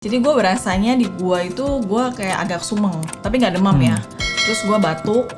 Jadi gue berasanya di gua itu gue kayak agak sumeng, tapi nggak demam ya. Terus gue batuk,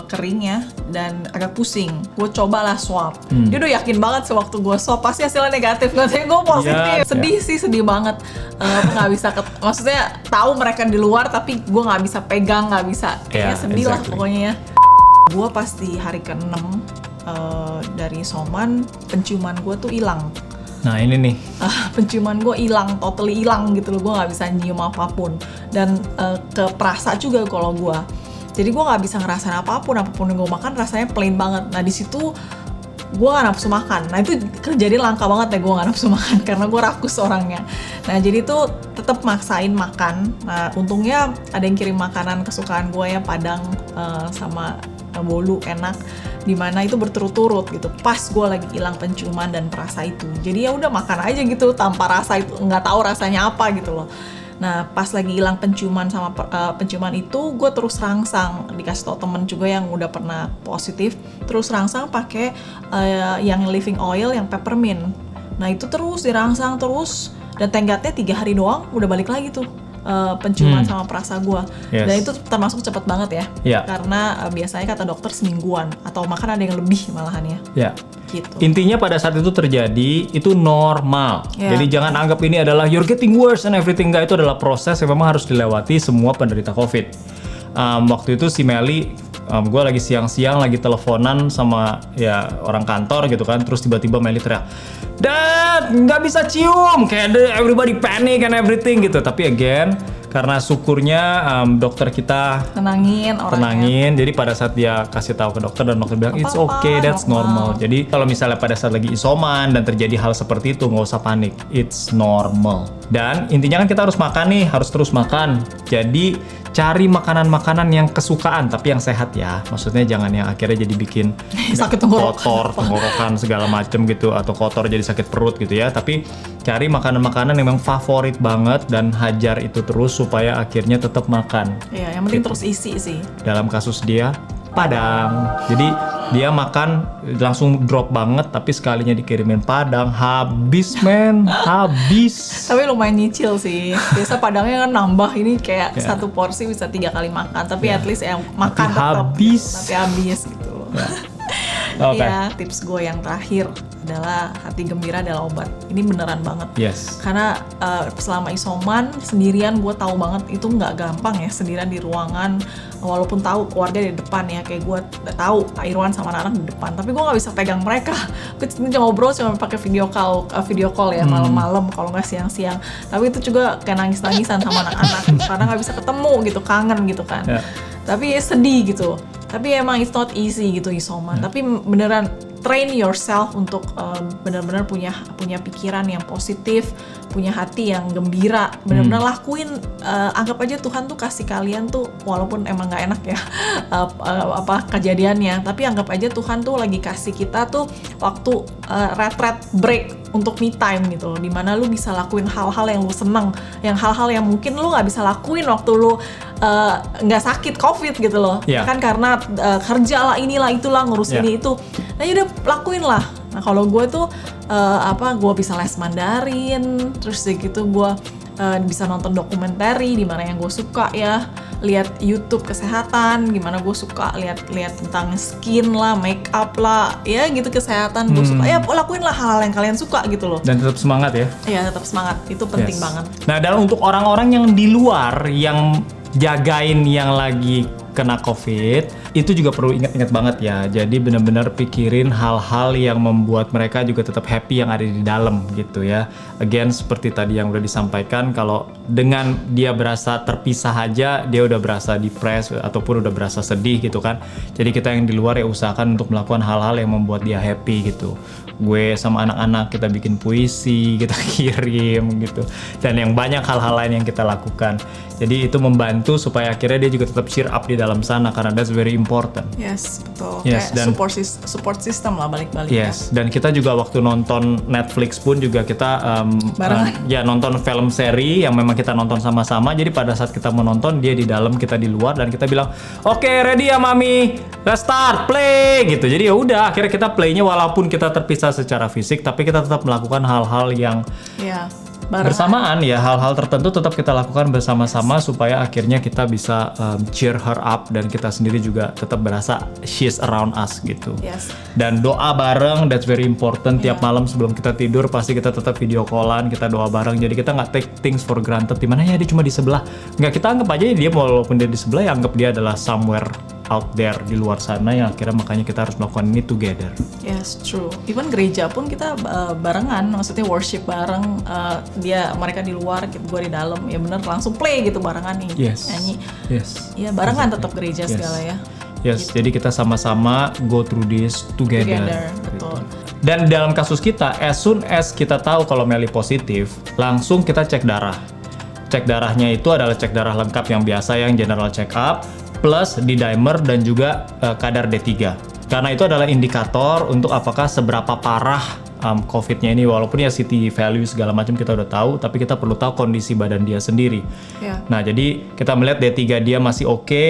kering ya, dan agak pusing. Gue cobalah swab. Dia udah yakin banget sewaktu gue swab pasti hasilnya negatif. Katanya gue positif. Sedih sih, sedih banget. Nggak bisa, maksudnya tahu mereka di luar, tapi gue nggak bisa pegang, nggak bisa. Kayaknya sedih lah pokoknya ya. Gue pas di hari ke-6 dari isoman, penciuman gue tuh hilang. Nah ini nih, penciuman gue hilang, totally hilang gitu loh. Gue nggak bisa nyium apapun, dan keperasa juga kalau gue. Jadi gue nggak bisa ngerasain apapun yang gue makan rasanya plain banget. Nah di situ gue nggak nafsu makan. Nah itu kejadian langka banget ya, gue nggak nafsu makan karena gue rakus orangnya. Nah jadi tuh tetap maksain makan. Nah untungnya ada yang kirim makanan kesukaan gue ya, padang sama bolu enak, dimana itu berturut-turut gitu. Pas gue lagi hilang penciuman dan perasa itu, jadi ya udah makan aja gitu tanpa rasa itu, nggak tahu rasanya apa gitu loh. Nah pas lagi hilang penciuman sama penciuman itu, gue terus rangsang, dikasih tau temen juga yang udah pernah positif, terus rangsang pakai yang living oil yang peppermint. Nah itu terus dirangsang terus, dan tenggatnya 3 hari doang udah balik lagi tuh penciuman sama perasa gue. Dan itu termasuk cepet banget ya, karena biasanya kata dokter semingguan, atau makan ada yang lebih malahan ya. Gitu. Intinya pada saat itu terjadi itu normal. Jadi jangan anggap ini adalah you're getting worse and everything. Enggak, itu adalah proses yang memang harus dilewati semua penderita COVID. Waktu itu si Meli, gue lagi siang-siang lagi teleponan sama ya orang kantor gitu kan, terus tiba-tiba Meli teriak, "Dad, nggak bisa cium!" Kayak everybody panic and everything gitu. Tapi again, karena syukurnya dokter kita tenangin. Jadi pada saat dia kasih tahu ke dokter, dan dokter bilang it's okay, that's normal. Jadi kalau misalnya pada saat lagi isoman dan terjadi hal seperti itu, nggak usah panik, it's normal. Dan intinya kan kita harus makan nih, harus terus makan. Jadi cari makanan-makanan yang kesukaan, tapi yang sehat ya. Maksudnya jangan yang akhirnya jadi bikin sakit kotor, tenggorokan segala macem gitu, atau kotor jadi sakit perut gitu ya. Tapi cari makanan-makanan yang memang favorit banget dan hajar itu terus supaya akhirnya tetap makan. Iya, yang penting gitu. Terus isi sih. Dalam kasus dia Padang. Jadi dia makan langsung drop banget, tapi sekalinya dikirimin Padang habis habis. Tapi lumayan nyicil sih. Biasa Padangnya kan nambah, ini kayak satu porsi bisa 3 kali makan, tapi at least yang makan tapi habis gitu. Iya, tips gue yang terakhir adalah hati gembira adalah obat. Ini beneran banget. Karena selama isoman sendirian, gue tahu banget itu nggak gampang ya, sendirian di ruangan. Walaupun tahu keluarga di depan ya, kayak gue tahu Pak Irwan sama anak-anak di depan, tapi gue nggak bisa pegang mereka. Gue cuma ngobrol, cuma pakai video call ya, malam-malam kalau nggak siang-siang. Tapi itu juga kayak nangis-nangisan sama anak-anak karena nggak bisa ketemu gitu, kangen gitu kan. Tapi sedih gitu. Tapi emang it's not easy gitu isoman. Tapi beneran train yourself untuk benar-benar punya pikiran yang positif, punya hati yang gembira. Benar-benar lakuin, anggap aja Tuhan tuh kasih kalian tuh, walaupun emang nggak enak ya kejadiannya, tapi anggap aja Tuhan tuh lagi kasih kita tuh waktu retret break untuk me time gitu loh, dimana lu bisa lakuin hal-hal yang lu seneng, yang hal-hal yang mungkin lu nggak bisa lakuin waktu lu nggak sakit COVID gitu loh. Kan karena kerja lah, inilah itulah, ngurus ini itu. Nah yaudah lakuin lah. Nah kalau gue tuh gue bisa les Mandarin, terus gitu gue bisa nonton dokumenter di mana yang gue suka ya, lihat YouTube kesehatan, gimana gue suka lihat tentang skin lah, make up lah, ya gitu kesehatan gue suka. Ya lakuin lah hal-hal yang kalian suka gitu loh. Dan tetap semangat ya. Iya tetap semangat, itu penting banget. Nah dalam untuk orang-orang yang di luar yang jagain yang lagi kena COVID, itu juga perlu ingat-ingat banget ya. Jadi benar-benar pikirin hal-hal yang membuat mereka juga tetap happy yang ada di dalam gitu ya. Again, seperti tadi yang udah disampaikan, kalau dengan dia berasa terpisah aja, dia udah berasa depressed ataupun udah berasa sedih gitu kan. Jadi kita yang di luar ya usahakan untuk melakukan hal-hal yang membuat dia happy gitu. Gue sama anak-anak kita bikin puisi, kita kirim gitu. Dan yang banyak hal-hal lain yang kita lakukan. Jadi itu membantu supaya akhirnya dia juga tetap cheer up di dalam sana, karena that's very important. Yes, betul. Yes, kayak support system lah balik-balik. Yes, dan kita juga waktu nonton Netflix pun juga kita nonton film seri yang memang kita nonton sama-sama. Jadi pada saat kita menonton, dia di dalam, kita di luar, dan kita bilang, "Oke, ready ya mami, let's start, play," gitu. Jadi ya udah, akhirnya kita playnya walaupun kita terpisah secara fisik, tapi kita tetap melakukan hal-hal yang bersamaan ya, hal-hal tertentu tetap kita lakukan bersama-sama supaya akhirnya kita bisa cheer her up dan kita sendiri juga tetap berasa she's around us gitu. Yes. Dan doa bareng, that's very important. Tiap malam sebelum kita tidur pasti kita tetap video callan, kita doa bareng. Jadi kita nggak take things for granted. Dimana ya dia cuma di sebelah, nggak, kita anggap aja dia walaupun dia di sebelah ya anggap dia adalah somewhere out there di luar sana yang akhirnya makanya kita harus melakukan ini together. Yes, true. Even gereja pun kita barengan, maksudnya worship bareng, mereka di luar, gue di dalam, ya bener langsung play gitu barengan nih, nyanyi. Yes. Ya barengan tetap gereja segala ya. Yes, gitu. Jadi kita sama-sama go through this together. Betul. Dan dalam kasus kita, as soon as kita tahu kalau Melly positif, langsung kita cek darah. Cek darahnya itu adalah cek darah lengkap yang biasa, yang general check up, plus D-dimer dan juga kadar D3. Karena itu adalah indikator untuk apakah seberapa parah COVID-nya ini, walaupun ya CT value segala macam kita udah tahu, tapi kita perlu tahu kondisi badan dia sendiri. Yeah. Nah, jadi kita melihat D3 dia masih oke,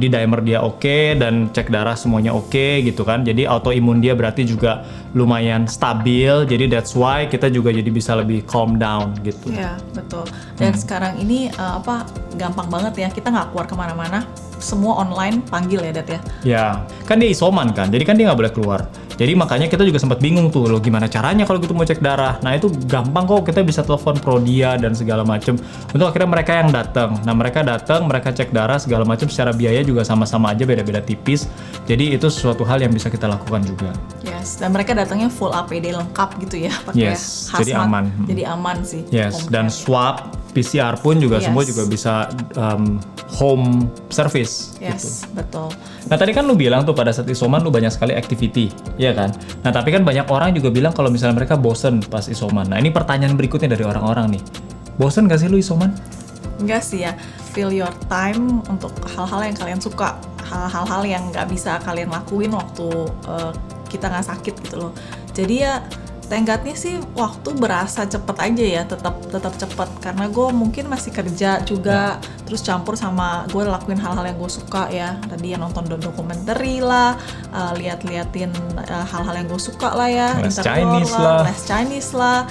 D-dimer dia oke, dan cek darah semuanya oke gitu kan. Jadi autoimun dia berarti juga lumayan stabil, jadi that's why kita juga jadi bisa lebih calm down gitu. Ya, betul. Dan sekarang ini gampang banget ya, kita nggak keluar kemana-mana, semua online panggil ya, Dat ya? Ya, kan dia isoman kan, jadi kan dia nggak boleh keluar. Jadi makanya kita juga sempat bingung tuh, loh gimana caranya kalau gitu mau cek darah. Nah itu gampang kok, kita bisa telepon Prodia dan segala macem. Untuk akhirnya mereka yang datang. Nah mereka datang, mereka cek darah segala macam, secara biaya juga sama-sama aja, beda-beda tipis. Jadi itu sesuatu hal yang bisa kita lakukan juga. Yes, dan mereka datangnya full APD lengkap gitu ya, pakai hazmat. Jadi aman. Jadi aman sih. Yes, dan swab, PCR pun juga semua juga bisa home service. Yes, gitu. Betul. Nah tadi kan lu bilang tuh pada saat isoman lu banyak sekali activity, ya kan? Nah tapi kan banyak orang juga bilang kalau misalnya mereka bosen pas isoman. Nah ini pertanyaan berikutnya dari orang-orang nih. Bosen gak sih lu isoman? Enggak sih ya, fill your time untuk hal-hal yang kalian suka, hal-hal yang nggak bisa kalian lakuin waktu kita nggak sakit gitu loh. Jadi ya tenggatnya sih waktu berasa cepet aja ya, tetap cepet karena gue mungkin masih kerja juga, terus campur sama gue lakuin hal-hal yang gue suka ya, tadi ya nonton dokumenter lah, liatin hal-hal yang gue suka lah ya, les Chinese lah,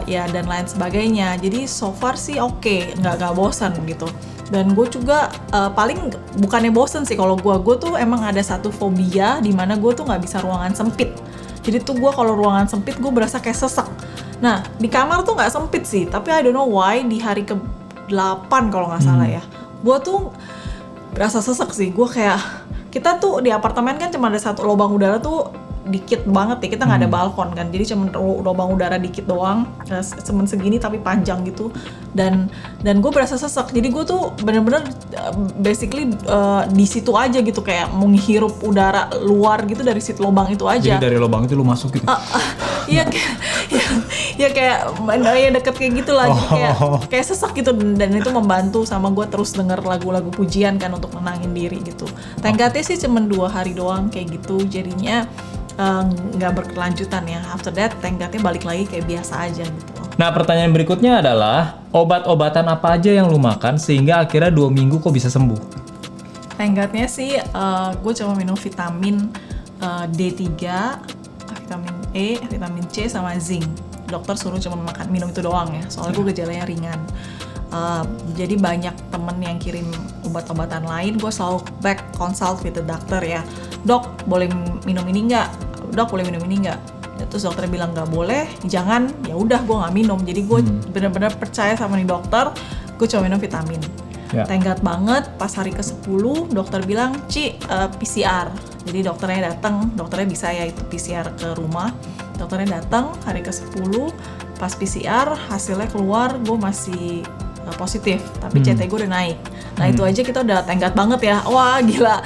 ya dan lain sebagainya. Jadi so far sih oke, nggak bosan gitu. Dan gue juga paling bukannya bosen sih, kalau gue tuh emang ada satu fobia di mana gue tuh nggak bisa ruangan sempit. Jadi tuh gue kalau ruangan sempit gue berasa kayak sesek. Nah di kamar tuh nggak sempit sih, tapi I don't know why di hari ke-8 kalau nggak salah ya, gue tuh berasa sesek sih. Gue kayak, kita tuh di apartemen kan cuma ada satu lubang udara tuh dikit banget ya, kita nggak ada balkon kan, jadi cuma lubang udara dikit doang, cuman segini tapi panjang gitu, dan gue berasa sesek. Jadi gue tuh bener-bener basically di situ aja gitu, kayak menghirup udara luar gitu dari situ lubang itu aja. Jadi dari lubang itu lu masuk gitu? Iya kayak ya deket kayak gitulah, kayak sesek gitu, dan itu membantu sama gue terus denger lagu-lagu pujian kan untuk nenangin diri gitu. Tenggatnya sih cuma 2 hari doang kayak gitu, jadinya nggak berkelanjutan ya. After that tenggatnya balik lagi kayak biasa aja gitu. Nah pertanyaan berikutnya adalah, obat-obatan apa aja yang lu makan sehingga akhirnya 2 minggu kok bisa sembuh? Tenggatnya sih gue cuma minum vitamin D3, vitamin E, vitamin C sama zinc. Dokter suruh cuma minum itu doang ya, soalnya gue gejalanya ringan. Jadi banyak temen yang kirim obat-obatan lain, gue selalu back consult with the doctor ya. Dok, boleh minum ini nggak? Dok, boleh minum ini nggak? Terus dokter bilang nggak boleh, jangan. Ya udah, gue nggak minum. Jadi gue benar-benar percaya sama nih dokter. Gue cuma minum vitamin. Tenggat banget. Pas hari ke-10, dokter bilang, Ci, PCR. Jadi dokternya datang, dokternya bisa ya itu PCR ke rumah. Dokternya datang hari ke-10, pas PCR hasilnya keluar, gue masih positif, tapi CT gue udah naik. Nah itu aja kita udah tenggat banget ya. Wah gila,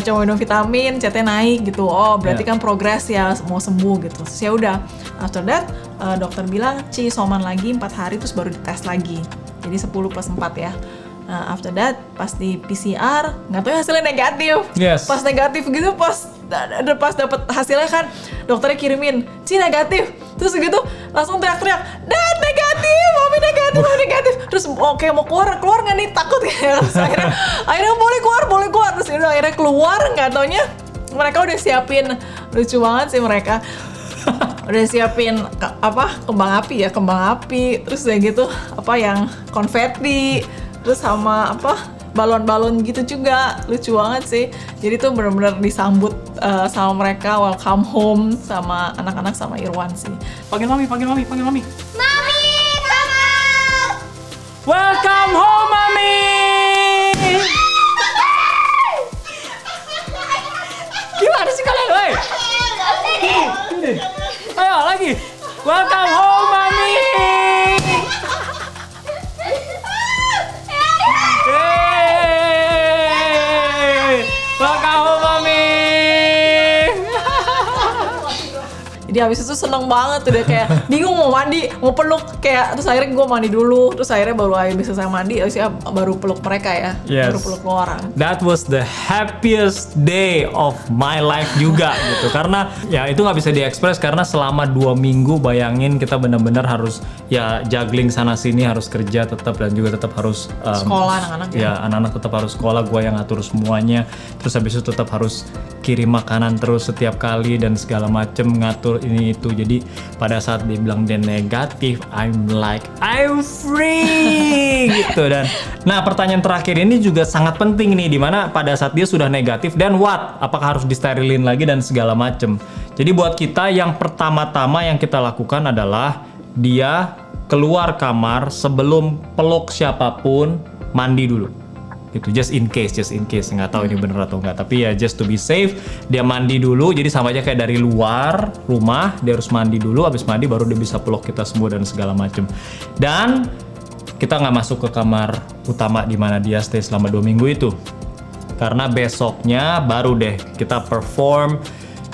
cuma minum vitamin, CT naik gitu. Oh berarti kan progres ya, mau sembuh gitu. Terus ya udah, after that dokter bilang, Ci soman lagi 4 hari terus baru dites lagi. Jadi 10 plus 4 ya. Nah after that pas di PCR nggak tahu hasilnya negatif. Pas negatif gitu, pas dapet hasilnya kan dokternya kirimin, Ci negatif. Terus gitu langsung teriak-teriak, dan negatif, mami negatif. Terus oke, mau keluar nggak nih, takut ya. Terus akhirnya boleh keluar. Terus udah akhirnya keluar, nggak taunya mereka udah siapin, lucu banget sih mereka. udah siapin kembang api, terus udah gitu yang konfeti, terus sama balon-balon gitu juga, lucu banget sih. Jadi tuh bener-bener disambut sama mereka, welcome home sama anak-anak sama Irwan sih. Panggil mami. Mami, Mama! Welcome home, mami. Gimana sih kalian, woi? Ayo lagi. Welcome home, mami. Yeay. Welcome home, mami. Jadi habis itu seneng banget, udah kayak bingung mau mandi, mau peluk, kayak terus akhirnya gue mandi dulu, terus akhirnya baru bisa selesai mandi, habisnya baru peluk mereka ya, Yes. baru peluk orang. That was the happiest day of my life juga gitu, karena ya itu nggak bisa diekspres karena selama 2 minggu bayangin kita benar-benar harus ya juggling sana sini, harus kerja tetap dan juga tetap harus Sekolah anak-anak ya anak-anak tetap harus sekolah, gue yang ngatur semuanya, terus habis itu tetap harus kirim makanan terus setiap kali dan segala macem, ngatur ini itu. Jadi pada saat dia bilang dia negatif, I'm free gitu. Dan nah pertanyaan terakhir ini juga sangat penting nih, dimana pada saat dia sudah negatif dan apakah harus disterilin lagi dan segala macem. Jadi buat kita yang pertama-tama yang kita lakukan adalah dia keluar kamar sebelum peluk siapapun, mandi dulu gitu, just in case, nggak tahu ini bener atau enggak, tapi ya just to be safe, dia mandi dulu. Jadi sama aja kayak dari luar rumah, dia harus mandi dulu, habis mandi baru dia bisa peluk kita semua dan segala macem. Dan kita nggak masuk ke kamar utama di mana dia stay selama 2 minggu itu, karena besoknya baru deh kita perform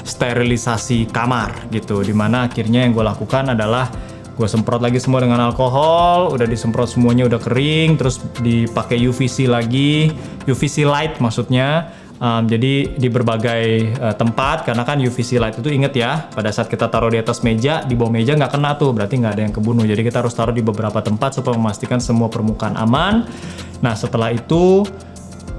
sterilisasi kamar gitu, dimana akhirnya yang gue lakukan adalah gue semprot lagi semua dengan alkohol, udah disemprot semuanya udah kering, terus dipakai UVC lagi, UVC light maksudnya. Jadi di berbagai tempat, karena kan UVC light itu inget ya, pada saat kita taruh di atas meja, di bawah meja nggak kena tuh, berarti nggak ada yang kebunuh. Jadi kita harus taruh di beberapa tempat supaya memastikan semua permukaan aman. Nah setelah itu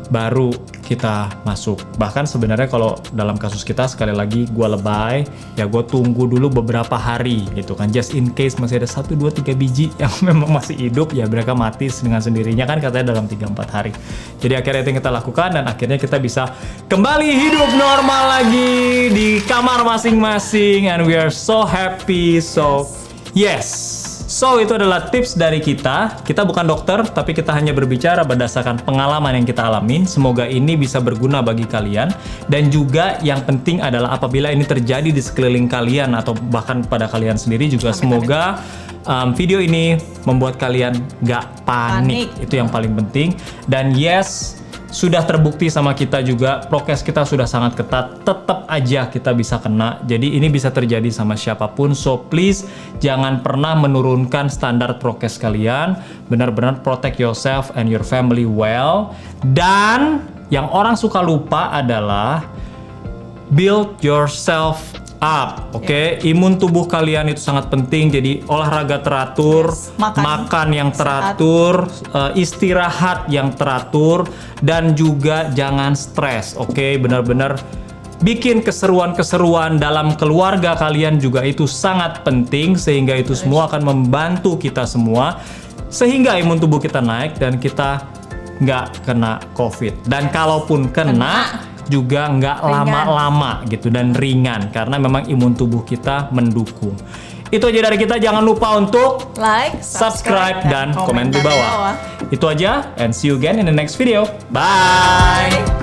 baru kita masuk. Bahkan sebenarnya kalau dalam kasus kita, sekali lagi gue lebay, ya gue tunggu dulu beberapa hari gitu kan, just in case masih ada 1, 2, 3 biji yang memang masih hidup, ya mereka mati dengan sendirinya kan katanya dalam 3-4 hari. Jadi akhirnya itu yang kita lakukan dan akhirnya kita bisa kembali hidup normal lagi di kamar masing-masing, and we are so happy. So yes. So itu adalah tips dari kita. Kita bukan dokter, tapi kita hanya berbicara berdasarkan pengalaman yang kita alamin. Semoga ini bisa berguna bagi kalian. Dan juga yang penting adalah apabila ini terjadi di sekeliling kalian atau bahkan pada kalian sendiri juga, semoga video ini membuat kalian gak panik. Itu yang paling penting. Dan yes, sudah terbukti sama kita juga, prokes kita sudah sangat ketat, tetap aja kita bisa kena. Jadi ini bisa terjadi sama siapapun, so please jangan pernah menurunkan standar prokes kalian. Benar-benar protect yourself and your family well. Dan yang orang suka lupa adalah build yourself up, oke? Imun tubuh kalian itu sangat penting, jadi olahraga teratur, makan yang teratur, istirahat yang teratur, dan juga jangan stres, oke? Benar-benar bikin keseruan-keseruan dalam keluarga kalian juga itu sangat penting, sehingga itu semua akan membantu kita semua, sehingga imun tubuh kita naik dan kita nggak kena COVID. Dan kalaupun kena juga nggak lama-lama gitu dan ringan, karena memang imun tubuh kita mendukung. Itu aja dari kita, jangan lupa untuk like, subscribe dan komen di bawah. Itu aja, and see you again in the next video. Bye!